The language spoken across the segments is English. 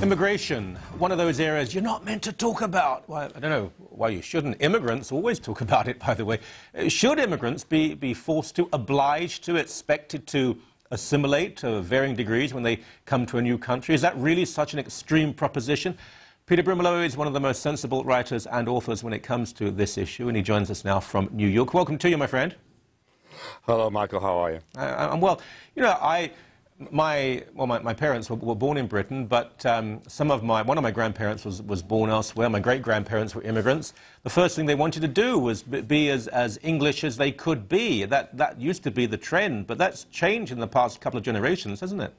Immigration, one of those areas you're not meant to talk about. Well, I don't know why you shouldn't. Immigrants always talk about it, by the way. Should immigrants be forced to, obliged to, expected to assimilate to varying degrees when they come to a new country? Is that really such an extreme proposition? Peter Brimelow is one of the most sensible writers and authors when it comes to this issue, and he joins us now from New York. Welcome to you, my friend. Hello, Michael. How are you? I'm well. You know, my parents were born in Britain, but one of my grandparents was born elsewhere. My great-grandparents were immigrants. The first thing they wanted to do was be as English as they could be. That used to be the trend, but that's changed in the past couple of generations, hasn't it?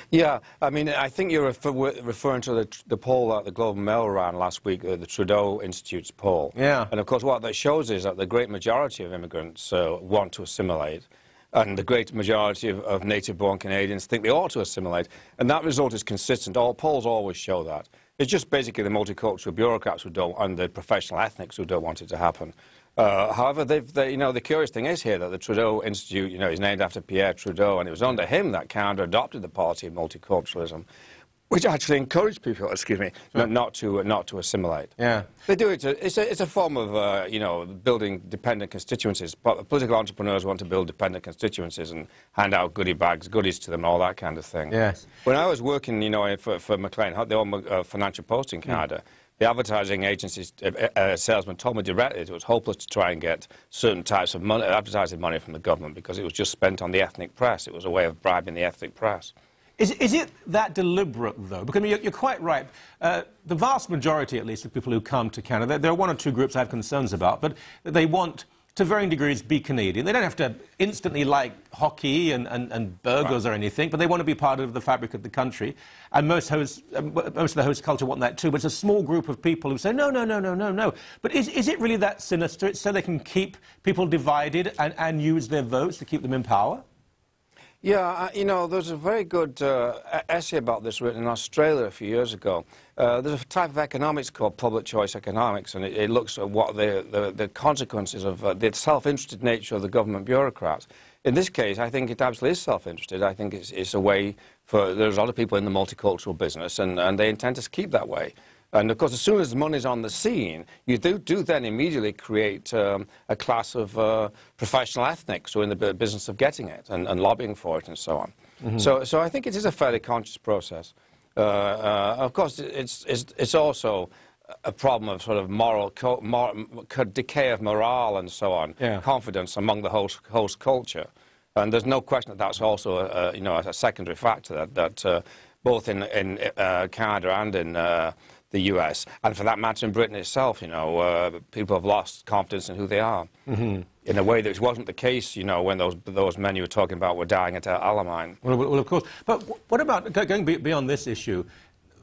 Yeah, I mean, I think you're referring to the poll that the Globe and Mail ran last week, the Trudeau Institute's poll. Yeah. And of course, what that shows is that the great majority of immigrants want to assimilate. And the great majority of native-born Canadians think they ought to assimilate. And that result is consistent. All polls always show that. It's just basically the multicultural bureaucrats who don't, and the professional ethnics who don't want it to happen. However, the curious thing is here that the Trudeau Institute, is named after Pierre Trudeau, and it was under him that Canada adopted the policy of multiculturalism, which actually encouraged people, not to assimilate. Yeah, they do it. It's a form of building dependent constituencies. Political entrepreneurs want to build dependent constituencies and hand out goodies to them, all that kind of thing. Yes. When I was working, for Maclean, they own Financial Post in Canada. The advertising agency's salesman told me directly it was hopeless to try and get certain types of advertising money from the government because it was just spent on the ethnic press. It was a way of bribing the ethnic press. Is it that deliberate, though? Because I mean, you're quite right. The vast majority, at least, of people who come to Canada, there are one or two groups I have concerns about, but they want, to varying degrees, be Canadian. They don't have to instantly like hockey and burgers or anything, but they want to be part of the fabric of the country. And most of the host culture want that too. But it's a small group of people who say, no, no, no, no, no, no. But is it really that sinister? It's so they can keep people divided and use their votes to keep them in power? Yeah, there's a very good essay about this written in Australia a few years ago. There's a type of economics called public choice economics, and it looks at what the consequences of the self-interested nature of the government bureaucrats. In this case, I think it absolutely is self-interested. I think it's a way for, there's a lot of people in the multicultural business, and they intend to keep that way. And of course, as soon as money's on the scene, you do then immediately create a class of professional ethnics who are in the business of getting it and lobbying for it and so on. Mm-hmm. So I think it is a fairly conscious process. Of course, it's also a problem of sort of decay of morale and so on, confidence among the host culture. And there's no question that that's also a secondary factor that both in Canada and in the US, and for that matter in Britain itself, people have lost confidence in who they are, in a way that wasn't the case, when those men you were talking about were dying at Alamein. Well, of course. But what about, going beyond this issue,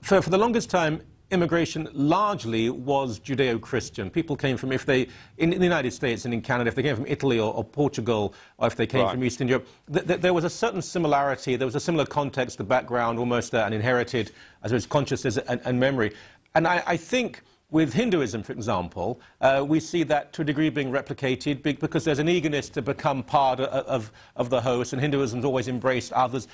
for the longest time, immigration largely was Judeo-Christian. People came from, in the United States and in Canada, if they came from Italy or Portugal, or if they came from Eastern Europe, there was a certain similarity, there was a similar context, the background, almost an inherited, I suppose, consciousness and memory. And I think with Hinduism, for example, we see that to a degree being replicated because there's an eagerness to become part of the host, and Hinduism's always embraced others.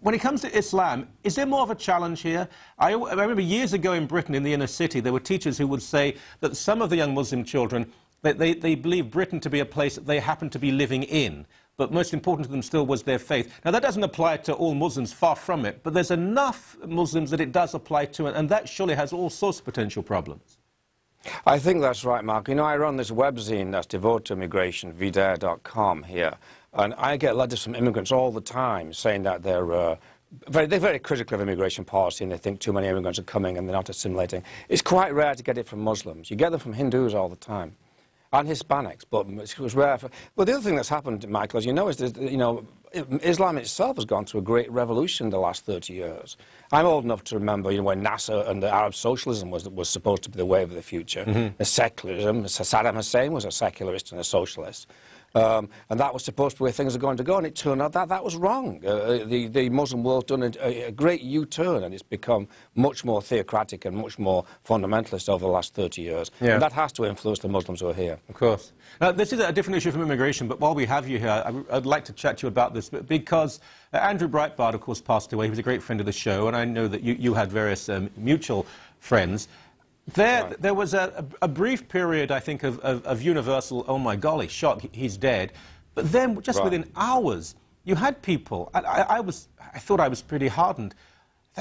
When it comes to Islam, is there more of a challenge here? I remember years ago in Britain, in the inner city, there were teachers who would say that some of the young Muslim children, they believed Britain to be a place that they happened to be living in. But most important to them still was their faith. Now, that doesn't apply to all Muslims, far from it, but there's enough Muslims that it does apply to, and that surely has all sorts of potential problems. I think that's right, Mark. I run this webzine that's devoted to immigration, vidare.com here, and I get letters from immigrants all the time saying that they're very critical of immigration policy, and they think too many immigrants are coming and they're not assimilating. It's quite rare to get it from Muslims. You get them from Hindus all the time. And Hispanics, but it was rare. But the other thing that's happened, Michael, as you know, is that Islam itself has gone through a great revolution in the last 30 years. I'm old enough to remember, when Nasser and the Arab socialism was supposed to be the way of the future. The secularism, Saddam Hussein was a secularist and a socialist. And that was supposed to be where things are going to go, and it turned out that that was wrong. The Muslim world's done a great U-turn, and it's become much more theocratic and much more fundamentalist over the last 30 years. Yeah. And that has to influence the Muslims who are here. Of course. Now, this is a different issue from immigration, but while we have you here, I'd like to chat to you about this, because Andrew Breitbart, of course, passed away. He was a great friend of the show, and I know that you had various mutual friends. There was a brief period, I think, of universal, oh my golly, shock, he's dead. But then, just within hours, you had people, I thought I was pretty hardened.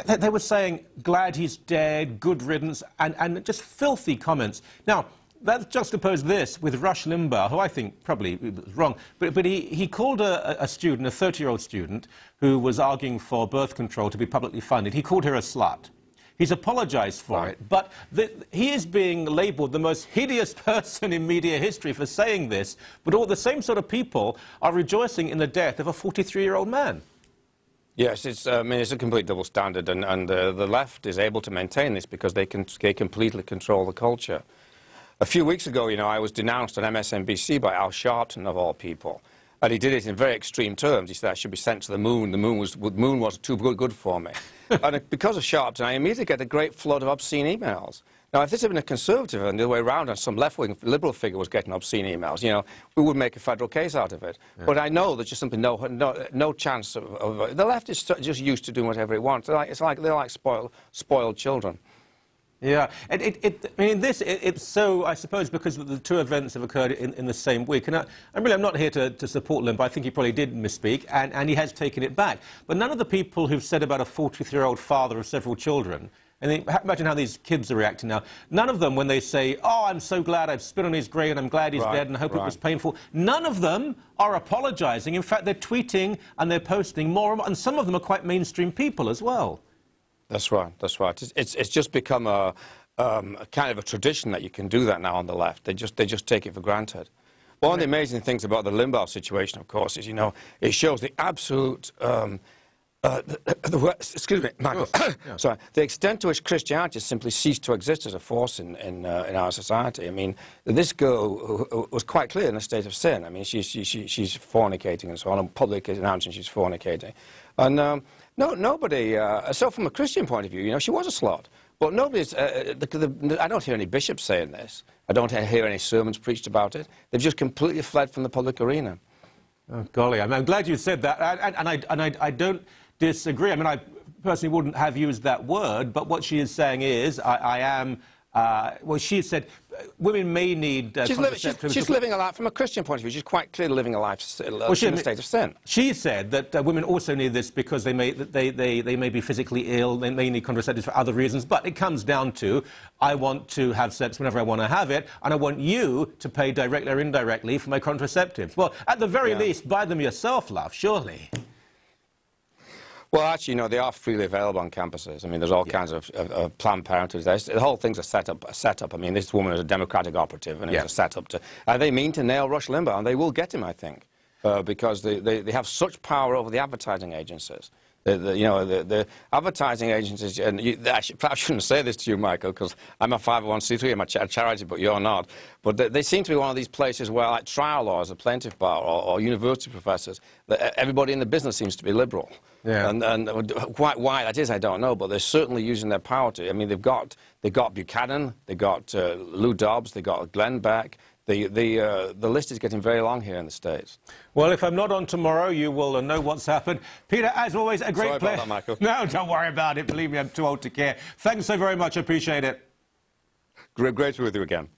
They were saying, glad he's dead, good riddance, and just filthy comments. Now, let's juxtapose this with Rush Limbaugh, who I think probably was wrong, but he called a student, a 30-year-old student, who was arguing for birth control to be publicly funded, he called her a slut. He's apologized for it, but he is being labeled the most hideous person in media history for saying this, but all the same sort of people are rejoicing in the death of a 43-year-old man. Yes, I mean, it's a complete double standard, and the left is able to maintain this because they completely control the culture. A few weeks ago, you know, I was denounced on MSNBC by Al Sharpton, of all people. And he did it in very extreme terms. He said I should be sent to the moon. The moon was too good for me. And because of Sharpton, I immediately get a great flood of obscene emails. Now, if this had been a conservative and the other way around, and some left-wing liberal figure was getting obscene emails, you know, we would make a federal case out of it. Yeah. But I know there's just simply no chance of the left is just used to doing whatever it wants. They're like spoiled children. Yeah, I mean, it's so, I suppose, because the two events have occurred in the same week. And I'm not here to support Limbaugh. I think he probably did misspeak, and he has taken it back. But none of the people who've said about a 43-year-old father of several children, and imagine how these kids are reacting now, none of them, when they say, oh, I'm so glad I've spit on his grave and I'm glad he's dead and I hope it was painful, none of them are apologizing. In fact, they're tweeting and they're posting more, and some of them are quite mainstream people as well. That's right, that's right. It's just become a kind of a tradition that you can do that now on the left. They just take it for granted. One of the amazing things about the Limbaugh situation, of course, is, you know, it shows the absolute, excuse me, Michael, yeah. Sorry, the extent to which Christianity has simply ceased to exist as a force in our society. I mean, this girl was quite clear in a state of sin. I mean, she's fornicating and so on, and publicly announcing she's fornicating. And nobody, so from a Christian point of view, you know, she was a slut. But nobody's, I don't hear any bishops saying this. I don't hear any sermons preached about it. They've just completely fled from the public arena. Oh, golly, I'm glad you said that. And I don't disagree. I mean, I personally wouldn't have used that word, but what she is saying is, I am... well, she said women may need contraceptives. She's living a life, from a Christian point of view, she's quite clearly living a life in a state of sin. She said that women also need this because they may be physically ill, they may need contraceptives for other reasons, but it comes down to, I want to have sex whenever I want to have it, and I want you to pay directly or indirectly for my contraceptives. Well, at the very least, buy them yourself, love, surely. Well, actually, you know, they are freely available on campuses. I mean, there's all kinds of Planned Parenthood. The whole thing's a setup. I mean, this woman is a Democratic operative, and it's a setup to... they mean to nail Rush Limbaugh, and they will get him, I think, because they have such power over the advertising agencies. The advertising agencies, and perhaps I shouldn't say this to you, Michael, because I'm a 501c3, I'm a charity, but you're not. But they seem to be one of these places where, like trial lawyers, a plaintiff bar, or university professors, everybody in the business seems to be liberal. Yeah. And quite why that is, I don't know, but they're certainly using their power to. I mean, they've got Buchanan, they've got Lou Dobbs, they've got Glenn Beck. The list is getting very long here in the States. Well, if I'm not on tomorrow, you will know what's happened. Peter, as always, a great pleasure. Sorry about that, Michael. No, don't worry about it. Believe me, I'm too old to care. Thanks so very much. I appreciate it. Great to be with you again.